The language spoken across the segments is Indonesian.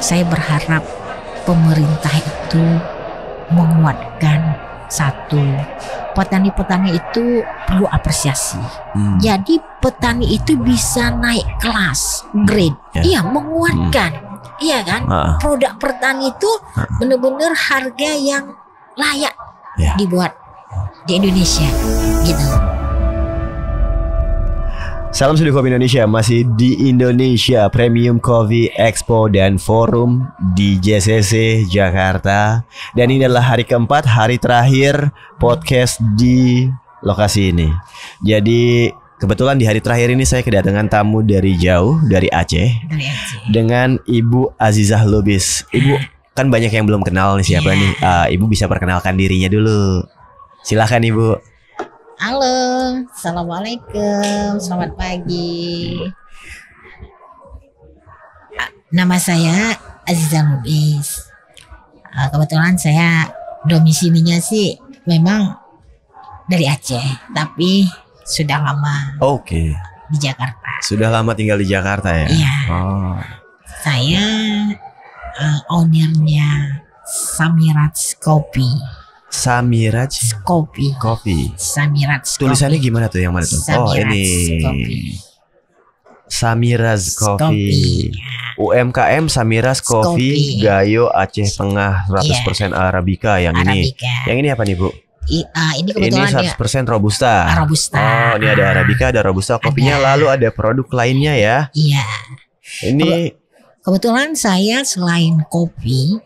saya berharap pemerintah itu menguatkan satu, petani-petani itu perlu apresiasi. Jadi petani itu bisa naik kelas, grade. Iya, menguatkan. Iya kan? Produk pertani itu benar-benar harga yang layak dibuat di Indonesia gitu. Salam Seduh Kopi Indonesia, masih di Indonesia Premium Coffee Expo dan Forum di JCC Jakarta. Dan ini adalah hari keempat, hari terakhir podcast di lokasi ini. Jadi kebetulan di hari terakhir ini saya kedatangan tamu dari jauh, dari Aceh. Dengan Ibu Azizah Lubis. Ibu, kan banyak yang belum kenal nih siapa nih. Ibu bisa perkenalkan dirinya dulu. Silakan Ibu. Halo, assalamualaikum, selamat pagi. Nama saya Azizah Lubis. Kebetulan saya domisilinya sih memang dari Aceh, tapi sudah lama di Jakarta. Sudah lama tinggal di Jakarta ya? Iya. Saya ownernya Samiraj Kopi. Samiraj Kopi. Samiraj. Tulisannya gimana tuh, yang mana tuh? Samiraj ini. Kopi. Samiraj Kopi. UMKM Samiraj Kopi, Gayo Aceh Tengah 100% Arabica yang Arabica. ini. Yang ini apa nih, Bu? Ini kebetulan ini 100% Robusta. Robusta. Oh, ini ada Arabica, ada Robusta kopinya, lalu ada produk lainnya ya. Iya. Ini kebetulan saya selain kopi,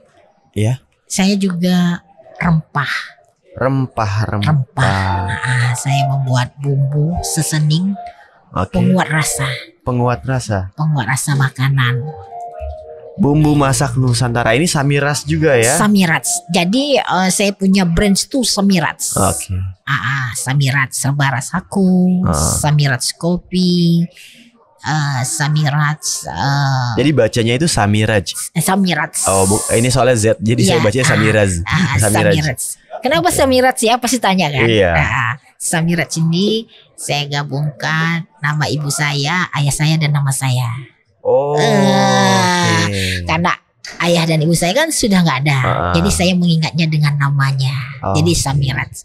saya juga rempah. Saya membuat bumbu seasoning, penguat rasa makanan. Bumbu masak Nusantara ini Samiraj juga ya? Samiraj. Jadi saya punya brand tuh Samiraj. Samiraj serba rasaku, Samiraj kopi, Samiraj. Jadi bacanya itu Samiraj. Samiraj. Oh, ini soalnya Z. Jadi saya bacanya Samiraj. Samiraj. Kenapa Samiraj ya? Pasti tanya kan? Iya. Samiraj ini saya gabungkan nama ibu saya, ayah saya, dan nama saya. Karena ayah dan ibu saya kan sudah nggak ada, jadi saya mengingatnya dengan namanya. Jadi Samiraj.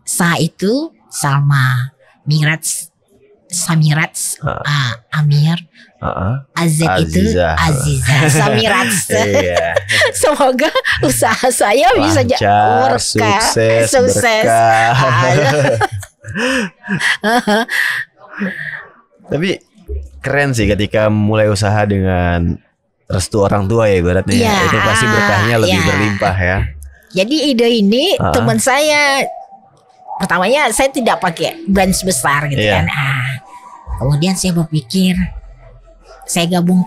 Sa itu Salma, Miraj Samiraj, Amir, Azizah itu Azizah, Samiraj. Semoga usaha saya bisa sukses. Tapi keren sih ketika mulai usaha dengan restu orang tua ya, ibaratnya. Itu pasti berkahnya lebih berlimpah ya. Jadi ide ini teman saya, pertamanya saya tidak pakai brand besar gitu kan. Kemudian saya berpikir, saya gabung,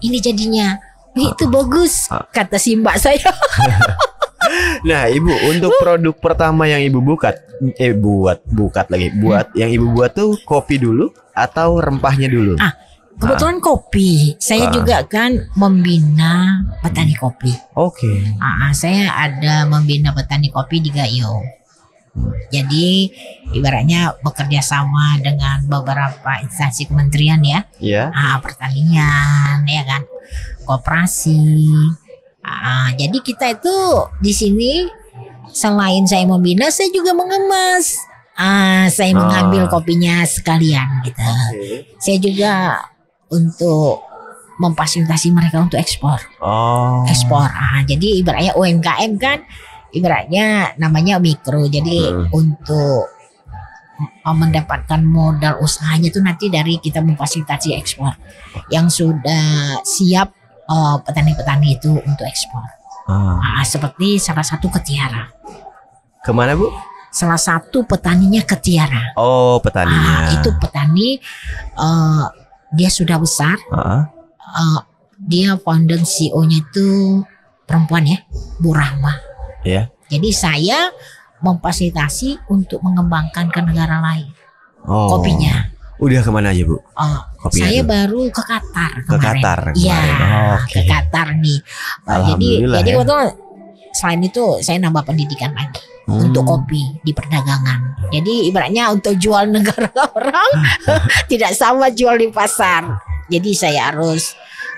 ini jadinya, itu bagus, kata si mbak saya. Nah, Ibu, untuk produk pertama yang Ibu buat yang Ibu buat tuh kopi dulu atau rempahnya dulu? Kebetulan kopi. Saya juga kan membina petani kopi. Saya ada membina petani kopi di Gayo. Jadi ibaratnya bekerja sama dengan beberapa instansi kementerian ya. Pertanian ya kan, koperasi. Jadi kita itu di sini selain saya membina, saya juga mengemas. Saya mengambil kopinya sekalian gitu. Saya juga untuk memfasilitasi mereka untuk ekspor. Jadi ibaratnya UMKM kan, ibaratnya namanya mikro. Jadi untuk mendapatkan modal usahanya itu nanti dari kita memfasilitasi ekspor yang sudah siap, petani-petani itu untuk ekspor. Seperti salah satu ke Tiara. Kemana, Bu? Salah satu petaninya ke Tiara. Petaninya. Itu petani, dia sudah besar. Dia founder CEO-nya itu perempuan ya, Bu Rahma. Jadi saya memfasilitasi untuk mengembangkan ke negara lain kopinya. Udah kemana aja, Bu? Saya baru ke Qatar kemarin. Ke Qatar nih. Jadi waktu selain itu saya nambah pendidikan lagi untuk kopi di perdagangan. Jadi ibaratnya untuk jual negara orang tidak sama jual di pasar. Jadi saya harus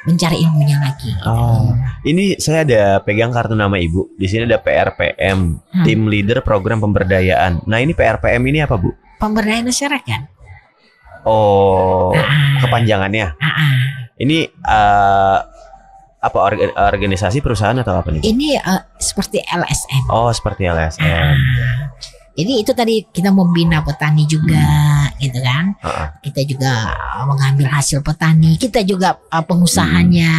mencari ilmunya lagi. Oh, ini saya ada pegang kartu nama Ibu. Di sini ada PRPM, Tim Leader Program Pemberdayaan. Nah, ini PRPM ini apa, Bu? Pemberdayaan masyarakat. Oh, kepanjangannya. Ini apa organisasi perusahaan atau apa nih? Ini seperti LSM. Oh, seperti LSM. Jadi itu tadi kita membina petani juga, gitu kan? Kita juga mengambil hasil petani. Kita juga pengusahanya.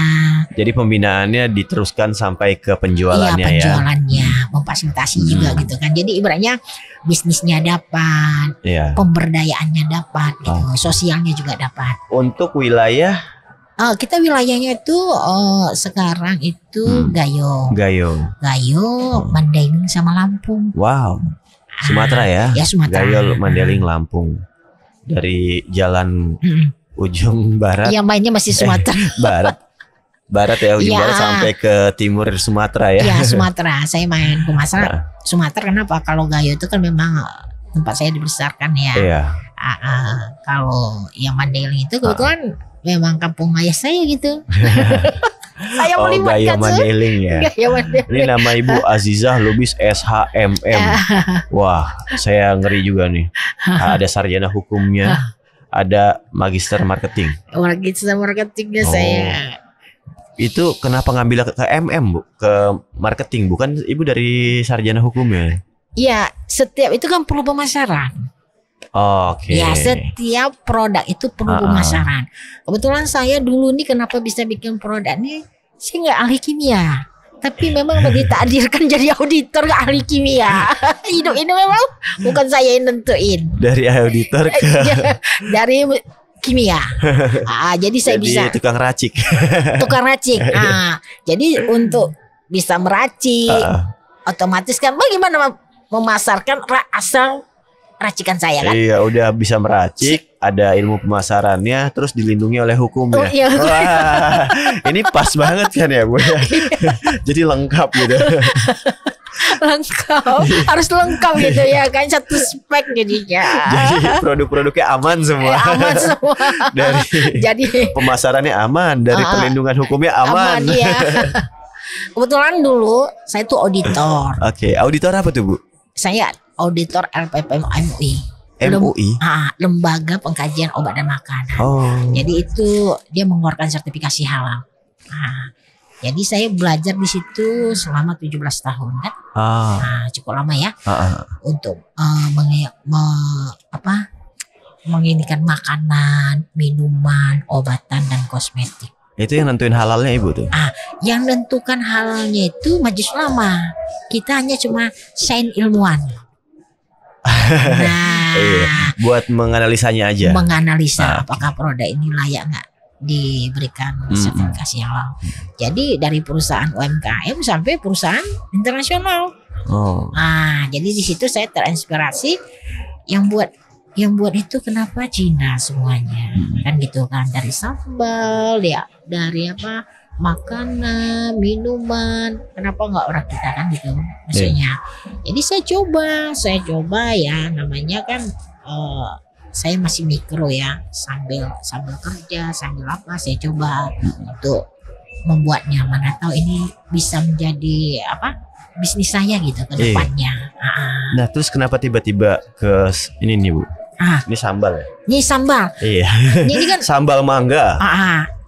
Jadi pembinaannya diteruskan sampai ke penjualannya, penjualannya, memfasilitasi juga gitu kan. Jadi ibaratnya bisnisnya dapat, pemberdayaannya dapat, gitu. Sosialnya juga dapat. Untuk wilayah kita wilayahnya itu sekarang itu Gayo, Mandailing sama Lampung. Wow, Sumatera ya? Ya Sumatera. Gayo, Mandailing, Lampung. Dari jalan ujung barat. Yang mainnya masih Sumatera. barat ya, ujung barat sampai ke timur Sumatera ya? Ya Sumatera. Saya main ke Sumatera. Kenapa? Kalau Gayo itu kan memang tempat saya dibesarkan ya. Iya. Kalau yang Mandailing itu kebetulan memang kampung ayah saya gitu. Saya Gayo Mandailing ya. Ini nama Ibu Azizah Lubis SHMM. Wah, saya ngeri juga nih. Ada sarjana hukumnya, ada magister marketing. Magister marketingnya saya. Itu kenapa ngambil ke MM, Bu? Ke marketing, bukan Ibu dari sarjana hukum ya? Iya, setiap itu kan perlu pemasaran. Ya, setiap produk itu perlu pemasaran. Kebetulan saya dulu nih kenapa bisa bikin produk nih, saya nggak ahli kimia, tapi memang ditakdirkan jadi auditor nggak ahli kimia. Hidup ini memang bukan saya yang nentuin. Dari auditor ke dari kimia. Jadi saya bisa tukang racik. Jadi untuk bisa meracik, otomatis kan bagaimana memasarkan asal racikan saya kan. Iya, udah bisa meracik, ada ilmu pemasarannya, terus dilindungi oleh hukum ya. Iya. Wah, ini pas banget kan ya, Bu ya. Jadi lengkap gitu. Harus lengkap gitu ya kan, satu spek jadinya. Jadi produk-produknya aman semua. Aman semua. Jadi pemasarannya aman, dari perlindungan hukumnya aman. Ya. Kebetulan dulu saya tuh auditor. Auditor apa tuh, Bu? Saya auditor LPPM MUI. Lembaga Pengkajian Obat dan Makanan. Jadi itu dia mengeluarkan sertifikasi halal. Jadi saya belajar di situ selama 17 tahun kan. Cukup lama ya. Untuk menginikan makanan, minuman, obatan dan kosmetik. Itu yang nentuin halalnya Ibu tuh? Yang nentukan halalnya itu Majelis Ulama. Kita hanya cuma sain ilmuwan. Buat menganalisanya aja. Menganalisa apakah produk ini layak nggak diberikan sertifikasi halal. Jadi dari perusahaan UMKM sampai perusahaan internasional. Jadi di situ saya terinspirasi yang buat itu kenapa Cina semuanya kan gitu kan, dari sambal ya, dari makanan, minuman, kenapa nggak orang kita kan gitu maksudnya. Jadi saya coba ya, namanya kan saya masih mikro ya, sambil kerja sambil saya coba untuk membuatnya, mana tahu ini bisa menjadi bisnis saya gitu ke depannya. Nah terus kenapa tiba-tiba ke ini nih Bu? Ini sambal ya? Ini sambal. Iya. Ini kan sambal mangga.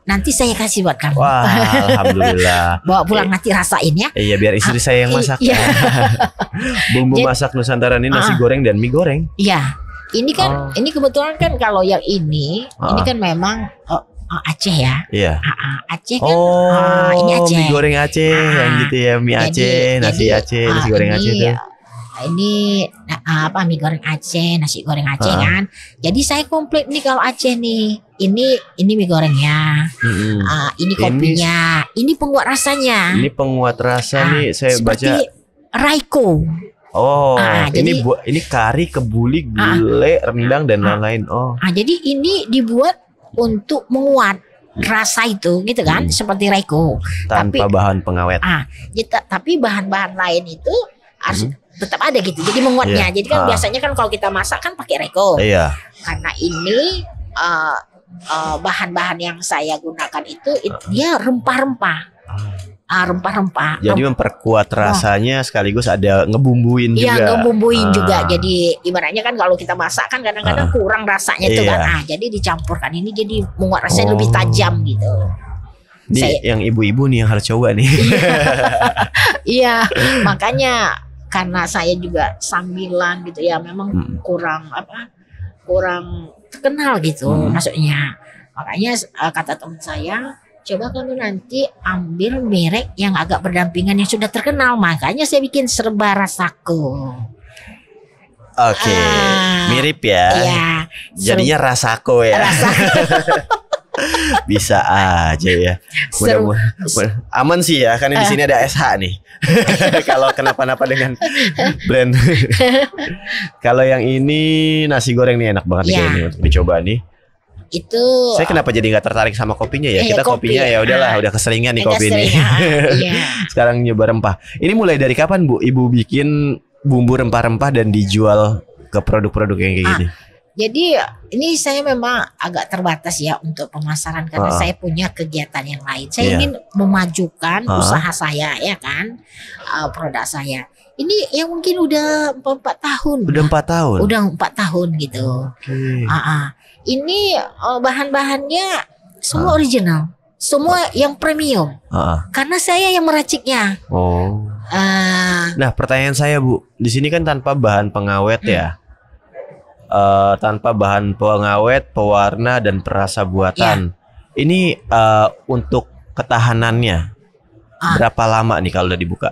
Nanti saya kasih buat kamu. Wah, alhamdulillah. Bawa pulang nanti rasain ya. Iya, biar istri saya yang masak. Iya. Bumbu masak Nusantara ini nasi goreng dan mie goreng. Iya. Ini kan ini kebetulan kan kalau yang ini kan memang Aceh ya. Iya. Aceh kan. Ini Aceh. Mie goreng Aceh yang gitu ya, mie Aceh, nasi Aceh, nasi goreng Aceh tuh. Ini mie goreng Aceh, nasi goreng Aceh kan. Jadi saya komplit nih kalau Aceh nih. Ini mie gorengnya. Ini kopinya, ini penguat rasanya. Ini penguat rasa nih saya baca Raiko. Ini kari, kebuli, gulai, rendang dan lain-lain. Jadi ini dibuat untuk menguat rasa itu gitu kan, seperti Raiko. Tanpa bahan pengawet. Tapi bahan-bahan lain itu harus tetap ada gitu. Jadi menguatnya. Jadi kan biasanya kan kalau kita masak kan pakai Raiko. Iya. Karena ini bahan-bahan yang saya gunakan itu dia rempah-rempah. Rempah-rempah. Jadi memperkuat rasanya sekaligus ada ngebumbuin juga. Iya, ngebumbuin juga. Jadi ibaratnya kan kalau kita masak kan kadang-kadang kurang rasanya itu kan. Jadi dicampurkan ini jadi membuat rasanya lebih tajam gitu. Ini yang ibu-ibu nih yang harus coba nih. Iya, makanya karena saya juga sambilan gitu ya, memang kurang terkenal gitu maksudnya. Makanya kata teman saya, coba kamu nanti ambil merek yang agak berdampingan yang sudah terkenal. Makanya saya bikin Serba Rasako. Oke, mirip ya. Iya. Jadinya Rasako ya. Bisa aja ya. Mudah-mudahan aman sih ya, karena di sini ada SH nih. Kalau kenapa-napa dengan brand. Kalau yang ini nasi goreng nih enak banget nih untuk dicoba nih. Itu saya kenapa jadi nggak tertarik sama kopinya ya? Kita kopinya ya udahlah, udah keseringan nih kopi ini. Sekarang nyoba rempah. Ini mulai dari kapan Bu Ibu bikin bumbu rempah-rempah dan dijual ke produk-produk yang kayak gini? Jadi ini saya memang agak terbatas ya untuk pemasaran karena saya punya kegiatan yang lain. Saya ingin memajukan usaha saya ya kan, produk saya. Ini yang mungkin udah 4 tahun. Udah 4 tahun. Udah 4 tahun gitu. Ini bahan-bahannya semua original, semua yang premium. Karena saya yang meraciknya. Nah, pertanyaan saya Bu, di sini kan tanpa bahan pengawet ya. Tanpa bahan pengawet, pewarna dan perasa buatan. Ini untuk ketahanannya berapa lama nih kalau udah dibuka?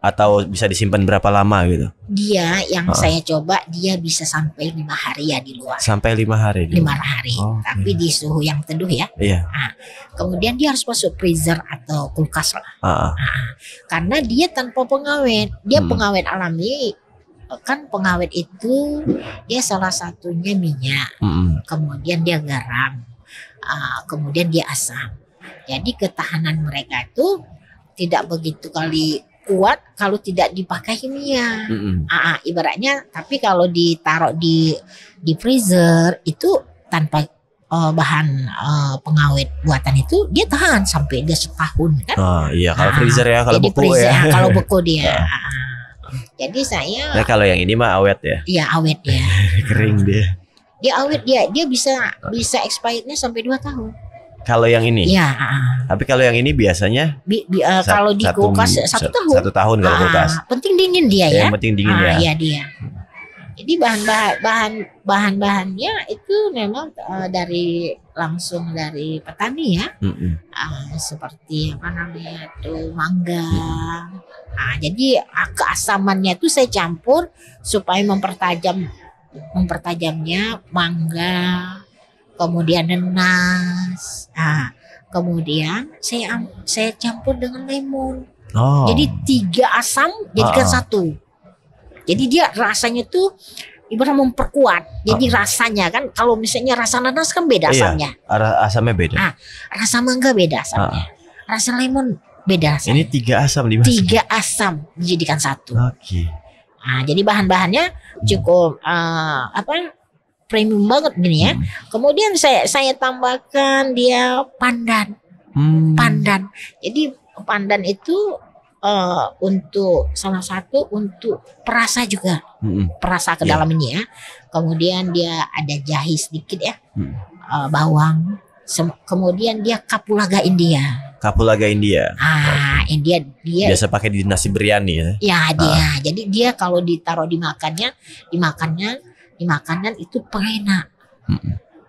Atau bisa disimpan berapa lama gitu? Dia yang saya coba dia bisa sampai 5 hari ya di luar. Sampai 5 hari. 5 hari. Tapi di suhu yang teduh ya. Kemudian dia harus masuk freezer atau kulkas lah. Karena dia tanpa pengawet, dia pengawet alami. Kan pengawet itu dia salah satunya minyak, kemudian dia garam, kemudian dia asam. Jadi ketahanan mereka itu tidak begitu kali kuat kalau tidak dipakai kimia. Ibaratnya, tapi kalau ditaruh di freezer itu tanpa bahan pengawet buatan itu dia tahan sampai dia setahun kan. Iya, kalau freezer ya, kalau beku ya. Kalau beku dia. Jadi saya. Nah, kalau yang ini mah awet ya. Iya, awet ya. Kering dia. Dia awet dia bisa expirednya sampai 2 tahun. Kalau yang ini. Iya. Tapi kalau yang ini biasanya. Kalau di kulkas 1 tahun. 1 tahun kalau kulkas. Penting dingin dia ya. Yang penting dingin ya. Iya dia. Jadi bahan-bahannya itu memang langsung dari petani ya. Seperti apa namanya tuh mangga. Jadi keasamannya itu saya campur supaya mempertajamnya mangga, kemudian nanas. Kemudian saya campur dengan lemon. Jadi 3 asam jadikan 1. Jadi dia rasanya tuh ibarat memperkuat. Jadi rasanya kan kalau misalnya rasa nanas kan beda asamnya. Asamnya beda. Rasa mangga beda asamnya. Rasa lemon beda asamnya. Ini 3 asam dimasak. 3 asam dijadikan 1. Jadi bahan-bahannya cukup premium banget gini ya. Kemudian saya tambahkan dia pandan. Pandan. Jadi pandan itu untuk salah satu untuk perasa juga, perasa ke dalam ini ya. Kemudian dia ada jahe sedikit ya, bawang. Kemudian dia kapulaga India. Kapulaga India. India dia biasa pakai di nasi biryani ya. Ya dia. Jadi dia kalau ditaruh di makanan itu perenak.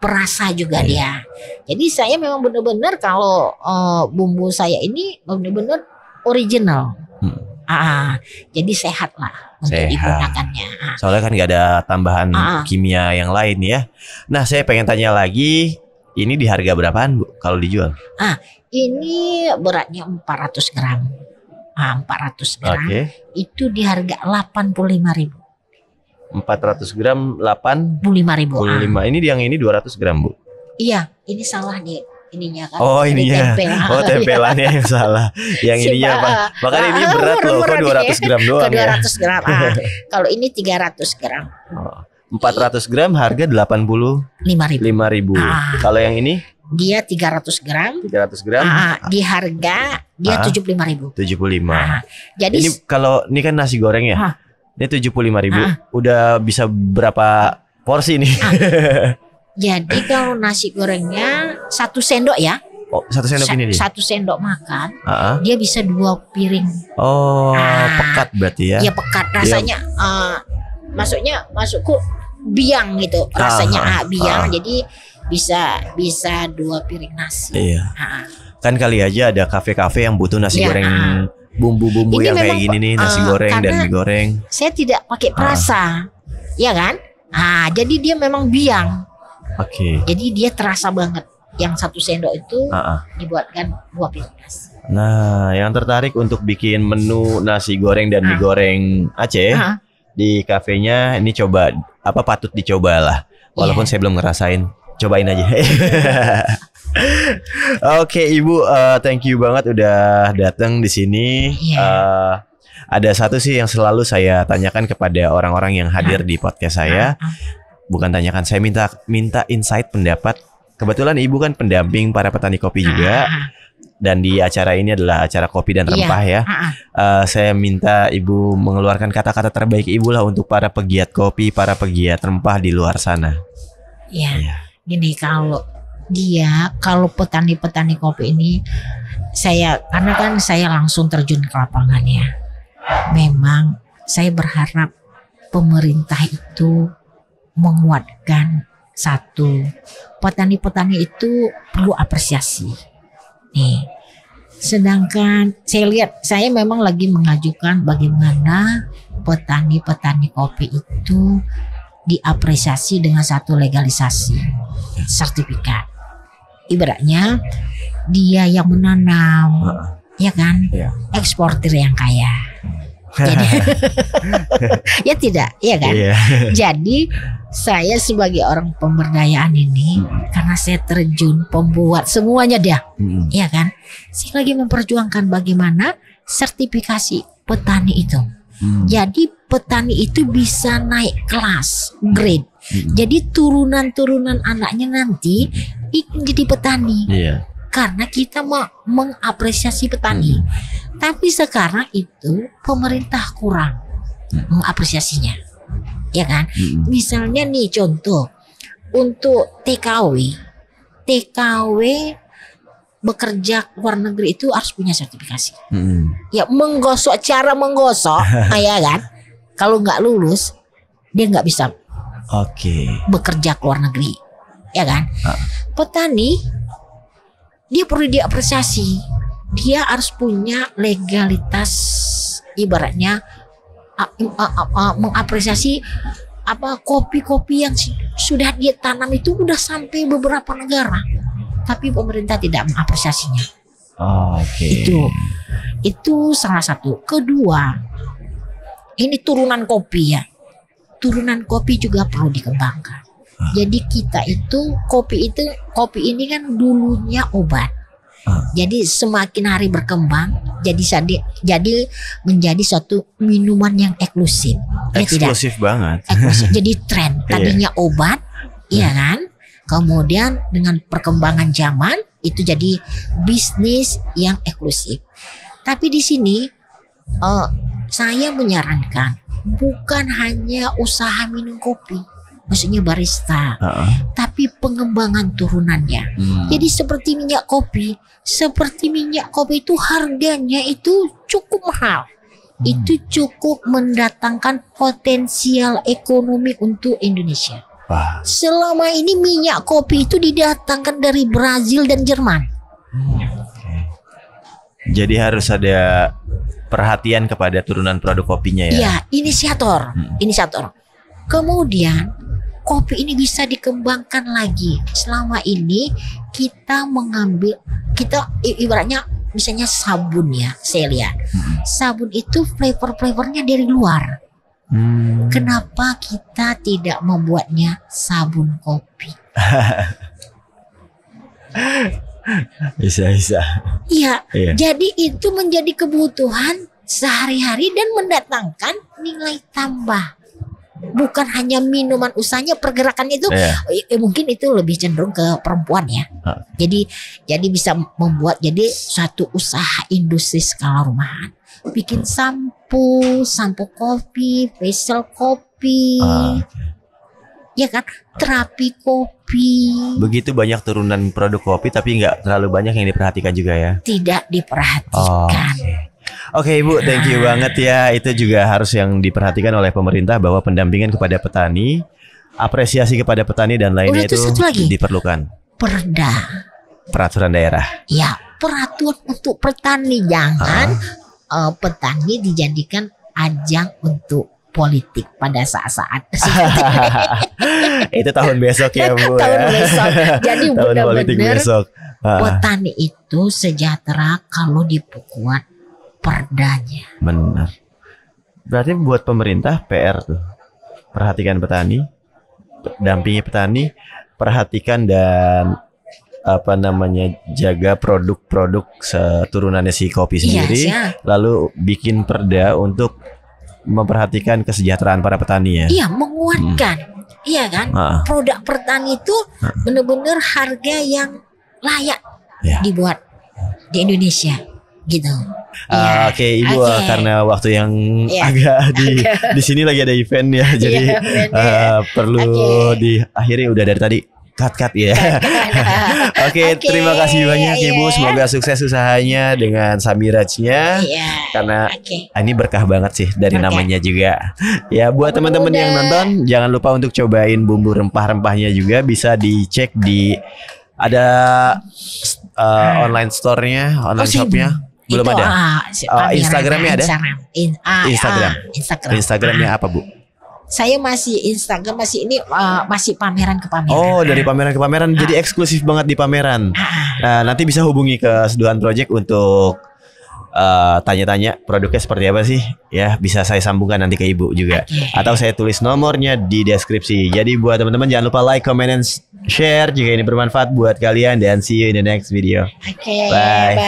Perasa juga dia. Jadi saya memang benar-benar kalau bumbu saya ini benar-benar original. Jadi sehat lah untuk digunakannya. Soalnya kan nggak ada tambahan kimia yang lain ya. Nah, saya pengen tanya lagi, ini di harga berapaan Bu kalau dijual? Ini beratnya 400 gram. 400 gram itu di harga 85.000. 400 gram 85.000. Ini yang ini 200 gram Bu. Iya, ini salah nih. Ininya kan. Ininya. Tempelannya yang salah. Yang ininya apa? Makanya ini berat loh. Kok 200 gram doang ya? 200 gram. Kalau ini 300 gram. 400 gram harga 85.000. Kalau yang ini? Dia 300 gram. 300 gram. Di harga dia 75.000. 75. Jadi ini kalau ini kan nasi goreng ya. Ini 75.000. Udah bisa berapa porsi nih? Jadi kalau nasi gorengnya 1 sendok ya. Oh, 1 sendok ini dia. 1 sendok makan. Dia bisa 2 piring. Oh, pekat berarti ya. Iya, pekat rasanya. Masukku biang gitu. Rasanya biang. Jadi bisa 2 piring nasi. Iya. Kan kali aja ada kafe-kafe yang butuh nasi goreng bumbu-bumbu yang kayak gini nih, nasi goreng dan mie goreng. Saya tidak pakai perasa. Ya kan? Jadi dia memang biang. Oke. Jadi dia terasa banget. Yang 1 sendok itu dibuatkan 2 piring nasi. Nah, yang tertarik untuk bikin menu nasi goreng dan mie goreng Aceh di kafenya ini patut dicoba lah. Walaupun saya belum ngerasain. Cobain aja. Oke, Ibu, thank you banget udah datang di sini. Ada satu sih yang selalu saya tanyakan kepada orang-orang yang hadir di podcast saya. Bukan tanyakan, saya minta insight pendapat. Kebetulan Ibu kan pendamping para petani kopi juga. Dan di acara ini adalah acara kopi dan rempah ya. Saya minta Ibu mengeluarkan kata-kata terbaik Ibu lah untuk para pegiat kopi, para pegiat rempah di luar sana. Iya. Gini, kalau petani-petani kopi ini karena kan saya langsung terjun ke lapangan ya. Memang saya berharap pemerintah itu menguatkan satu, petani-petani itu perlu apresiasi. Nih, sedangkan saya memang lagi mengajukan bagaimana petani-petani kopi itu diapresiasi dengan satu legalisasi sertifikat. Ibaratnya dia yang menanam, ya kan, eksportir yang kaya. Jadi, ya tidak, ya kan. Jadi saya sebagai orang pemberdayaan ini, karena saya terjun pembuat semuanya dia, ya kan. Saya lagi memperjuangkan bagaimana sertifikasi petani itu. Jadi petani itu bisa naik kelas, grade. Jadi turunan anaknya nanti ingin jadi petani. Karena kita mau mengapresiasi petani. Tapi sekarang itu pemerintah kurang mengapresiasinya. Ya kan? Misalnya nih contoh untuk TKW bekerja luar negeri itu harus punya sertifikasi. Ya cara menggosok, ya kan? Kalau nggak lulus, dia nggak bisa bekerja ke luar negeri, ya kan? Petani, dia perlu diapresiasi. Dia harus punya legalitas, ibaratnya mengapresiasi kopi-kopi yang sudah dia tanam itu udah sampai beberapa negara. Tapi pemerintah tidak mengapresiasinya. Itu salah satu. Kedua, ini turunan kopi ya. Turunan kopi juga perlu dikembangkan. Jadi kita itu kopi ini kan dulunya obat. Jadi semakin hari berkembang, jadi menjadi suatu minuman yang eksklusif. Eksklusif banget. Eksklusif. Jadi tren. Tadinya obat, iya kan? Kemudian dengan perkembangan zaman itu jadi bisnis yang eksklusif. Tapi di sini saya menyarankan bukan hanya usaha minum kopi, maksudnya barista, tapi pengembangan turunannya. Jadi seperti minyak kopi itu harganya itu cukup mahal. Itu cukup mendatangkan potensial ekonomi untuk Indonesia. Selama ini minyak kopi itu didatangkan dari Brazil dan Jerman. Jadi harus ada perhatian kepada turunan produk kopinya ya. Iya, inisiator. Kemudian kopi ini bisa dikembangkan lagi. Selama ini kita ibaratnya misalnya sabun ya, saya lihat. Sabun itu flavornya dari luar. Kenapa kita tidak membuatnya sabun kopi? Bisa. Iya. Jadi itu menjadi kebutuhan sehari-hari dan mendatangkan nilai tambah. bukan hanya minuman, usahanya pergerakannya itu mungkin itu lebih cenderung ke perempuan ya. Jadi bisa membuat jadi suatu usaha industri skala rumahan. Bikin sampo kopi, facial kopi. Ya kan, terapi kopi. Begitu banyak turunan produk kopi tapi nggak terlalu banyak yang diperhatikan juga ya. Tidak diperhatikan. Oke Ibu, thank you banget ya. Itu juga harus yang diperhatikan oleh pemerintah bahwa pendampingan kepada petani, apresiasi kepada petani dan lainnya itu diperlukan. Peraturan daerah. Ya, peraturan untuk petani, jangan petani dijadikan ajang untuk politik pada saat-saat itu tahun besok ya Bu. Tahun besok. Jadi benar-benar petani itu sejahtera kalau diperkuat perdanya. Benar. Berarti buat pemerintah PR tuh. Perhatikan petani, dampingi petani, perhatikan dan jaga produk-produk turunannya si kopi sendiri, lalu bikin perda untuk memperhatikan kesejahteraan para petani ya. Iya, menguatkan. Iya kan? Produk petani itu benar-benar harga yang layak dibuat di Indonesia gitu. Oke, Ibu, karena waktu yang agak di sini lagi ada event ya. Jadi perlu diakhiri udah dari tadi. Cut ya. Oke, terima kasih banyak Ibu. Semoga sukses usahanya dengan Samirajnya. Karena ini berkah banget sih dari namanya juga. Ya, buat teman-teman yang nonton, jangan lupa untuk cobain bumbu rempah-rempahnya juga. Bisa dicek di ada online store-nya, online shop-nya. Belum ada. Instagramnya ada. Instagramnya apa Bu? Saya masih Instagram masih pameran ke pameran. Oh, dari pameran ke pameran jadi eksklusif banget di pameran. Nah, nanti bisa hubungi ke Seduhan Project untuk tanya-tanya produknya seperti apa sih. Ya, bisa saya sambungkan nanti ke Ibu juga. Atau saya tulis nomornya di deskripsi. Jadi buat teman-teman jangan lupa like, comment, and share jika ini bermanfaat buat kalian dan see you in the next video. Bye.